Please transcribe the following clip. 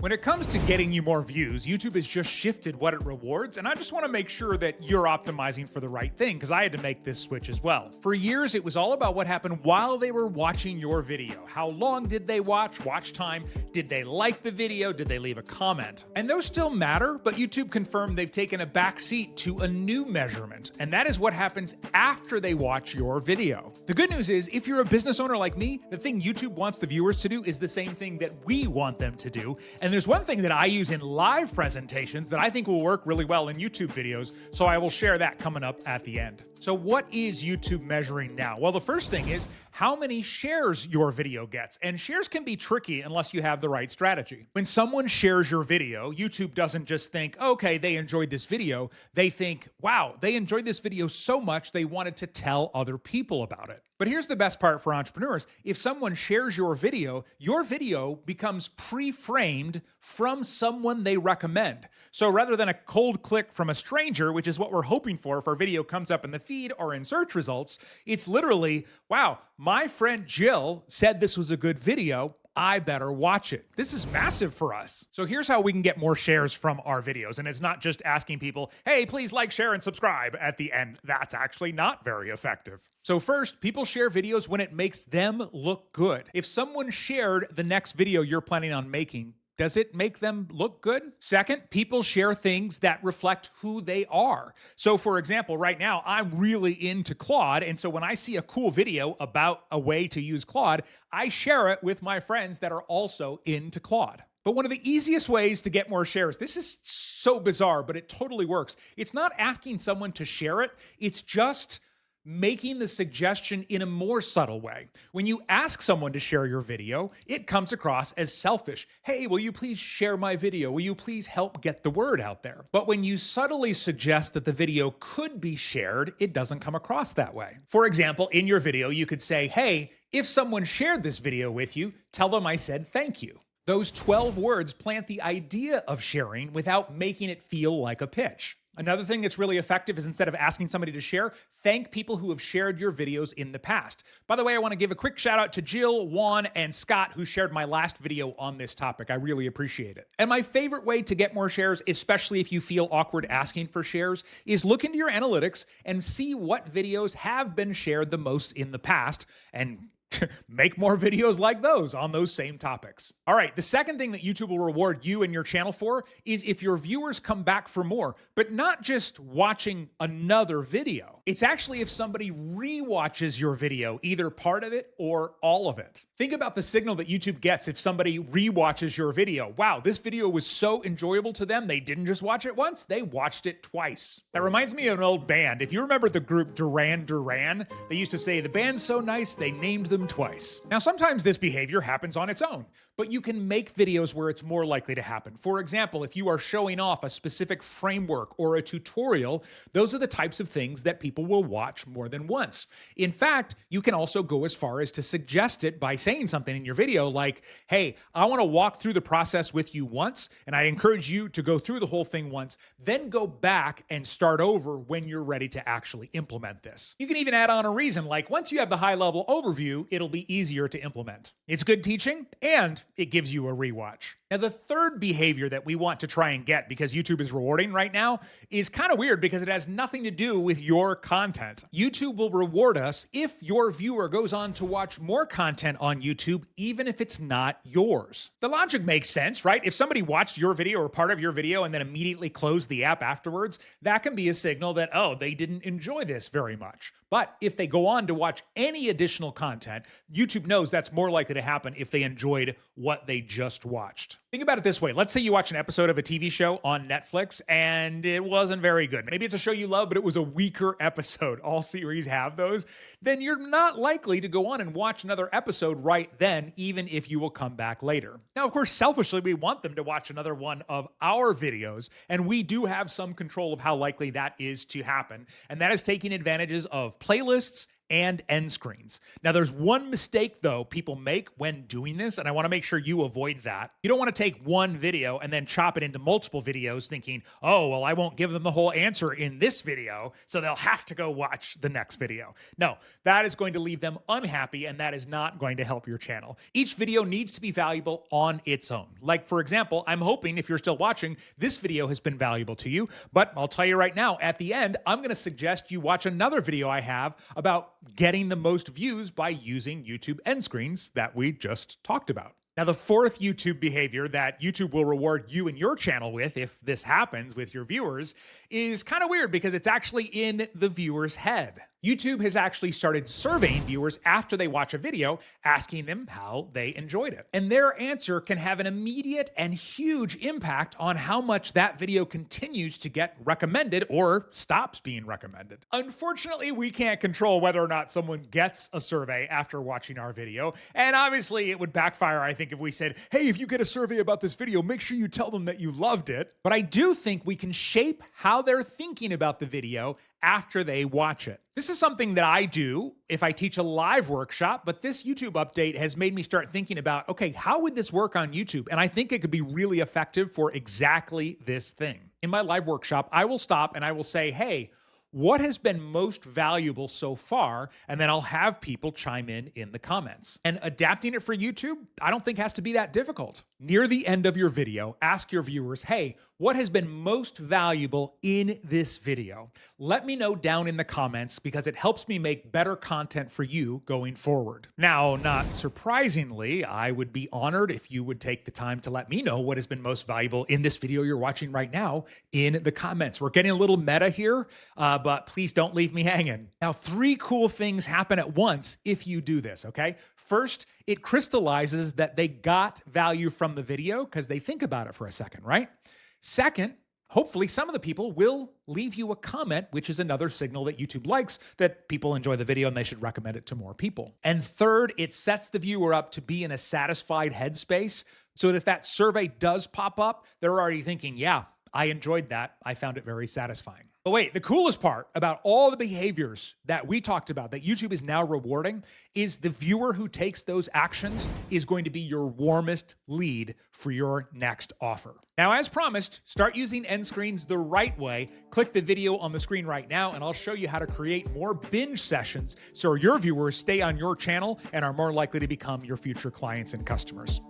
When it comes to getting you more views, YouTube has just shifted what it rewards, and I just want to make sure that you're optimizing for the right thing because I had to make this switch as well. For years, it was all about what happened while they were watching your video. How long did they watch time, did they like the video, did they leave a comment? And those still matter, but YouTube confirmed they've taken a backseat to a new measurement, and that is what happens after they watch your video. The good news is, if you're a business owner like me, the thing YouTube wants the viewers to do is the same thing that we want them to do. And there's one thing that I use in live presentations that I think will work really well in YouTube videos, so I will share that coming up at the end. So what is YouTube measuring now? Well, the first thing is how many shares your video gets. And shares can be tricky unless you have the right strategy. When someone shares your video, YouTube doesn't just think, okay, they enjoyed this video. They think, wow, they enjoyed this video so much they wanted to tell other people about it. But here's the best part for entrepreneurs. If someone shares your video becomes pre-framed from someone they recommend. So rather than a cold click from a stranger, which is what we're hoping for if our video comes up in the feed or in search results, it's literally, wow, my friend Jill said this was a good video. I better watch it. This is massive for us. So here's how we can get more shares from our videos. And it's not just asking people, hey, please like, share, and subscribe at the end. That's actually not very effective. So first, people share videos when it makes them look good. If someone shared the next video you're planning on making, does it make them look good? Second, people share things that reflect who they are. So for example, right now, I'm really into Claude. And so when I see a cool video about a way to use Claude, I share it with my friends that are also into Claude. But one of the easiest ways to get more shares, this is so bizarre, but it totally works. It's not asking someone to share it. It's just making the suggestion in a more subtle way. When you ask someone to share your video, it comes across as selfish. Hey, will you please share my video? Will you please help get the word out there? But when you subtly suggest that the video could be shared, it doesn't come across that way. For example, in your video, you could say, hey, if someone shared this video with you, tell them I said thank you. Those 12 words plant the idea of sharing without making it feel like a pitch. Another thing that's really effective is instead of asking somebody to share, thank people who have shared your videos in the past. By the way, I want to give a quick shout out to Jill, Juan, and Scott who shared my last video on this topic. I really appreciate it. And my favorite way to get more shares, especially if you feel awkward asking for shares, is look into your analytics and see what videos have been shared the most in the past and make more videos like those on those same topics. All right, the second thing that YouTube will reward you and your channel for is if your viewers come back for more, but not just watching another video. It's actually if somebody rewatches your video, either part of it or all of it. Think about the signal that YouTube gets if somebody rewatches your video. Wow, this video was so enjoyable to them, they didn't just watch it once, they watched it twice. That reminds me of an old band. If you remember the group Duran Duran, they used to say, the band's so nice, they named them twice. Now, sometimes this behavior happens on its own, but you can make videos where it's more likely to happen. For example, if you are showing off a specific framework or a tutorial, those are the types of things that people will watch more than once. In fact, you can also go as far as to suggest it by saying something in your video like, hey, I want to walk through the process with you once, and I encourage you to go through the whole thing once, then go back and start over when you're ready to actually implement this. You can even add on a reason, like once you have the high-level overview, it'll be easier to implement. It's good teaching, and it gives you a rewatch. Now, the third behavior that we want to try and get, because YouTube is rewarding right now, is kind of weird because it has nothing to do with your content. YouTube will reward us if your viewer goes on to watch more content on YouTube, even if it's not yours. The logic makes sense, right? If somebody watched your video or part of your video and then immediately closed the app afterwards, that can be a signal that, oh, they didn't enjoy this very much. But if they go on to watch any additional content, YouTube knows that's more likely to happen if they enjoyed what they just watched. Think about it this way. Let's say you watch an episode of a TV show on Netflix and it wasn't very good. Maybe it's a show you love, but it was a weaker episode. All series have those. Then you're not likely to go on and watch another episode right then, even if you will come back later. Now, of course, selfishly, we want them to watch another one of our videos, and we do have some control of how likely that is to happen. And that is taking advantages of playlists and end screens. Now, there's one mistake, though, people make when doing this, and I want to make sure you avoid that. You don't want to take one video and then chop it into multiple videos thinking, oh, well, I won't give them the whole answer in this video, so they'll have to go watch the next video. No, that is going to leave them unhappy, and that is not going to help your channel. Each video needs to be valuable on its own. Like, for example, I'm hoping if you're still watching, this video has been valuable to you, but I'll tell you right now, at the end, I'm going to suggest you watch another video I have about getting the most views by using YouTube end screens that we just talked about. Now, the fourth YouTube behavior that YouTube will reward you and your channel with, if this happens with your viewers, is kind of weird because it's actually in the viewer's head. YouTube has actually started surveying viewers after they watch a video, asking them how they enjoyed it. And their answer can have an immediate and huge impact on how much that video continues to get recommended or stops being recommended. Unfortunately, we can't control whether or not someone gets a survey after watching our video. And obviously, it would backfire, I think, if we said, hey, if you get a survey about this video, make sure you tell them that you loved it. But I do think we can shape how they're thinking about the video after they watch it. This is something that I do if I teach a live workshop, but this YouTube update has made me start thinking about, okay, how would this work on YouTube? And I think it could be really effective for exactly this thing. In my live workshop, I will stop and I will say, hey, what has been most valuable so far? And then I'll have people chime in the comments. And adapting it for YouTube, I don't think has to be that difficult. Near the end of your video, ask your viewers, hey, what has been most valuable in this video? Let me know down in the comments because it helps me make better content for you going forward. Now, not surprisingly, I would be honored if you would take the time to let me know what has been most valuable in this video you're watching right now in the comments. We're getting a little meta here, but please don't leave me hanging. Now, 3 cool things happen at once if you do this, okay? First, it crystallizes that they got value from the video because they think about it for a second, right? Second, hopefully some of the people will leave you a comment, which is another signal that YouTube likes that people enjoy the video and they should recommend it to more people. And third, it sets the viewer up to be in a satisfied headspace so that if that survey does pop up, they're already thinking, yeah, I enjoyed that. I found it very satisfying. But wait, the coolest part about all the behaviors that we talked about that YouTube is now rewarding is the viewer who takes those actions is going to be your warmest lead for your next offer. Now, as promised, start using end screens the right way. Click the video on the screen right now, and I'll show you how to create more binge sessions so your viewers stay on your channel and are more likely to become your future clients and customers.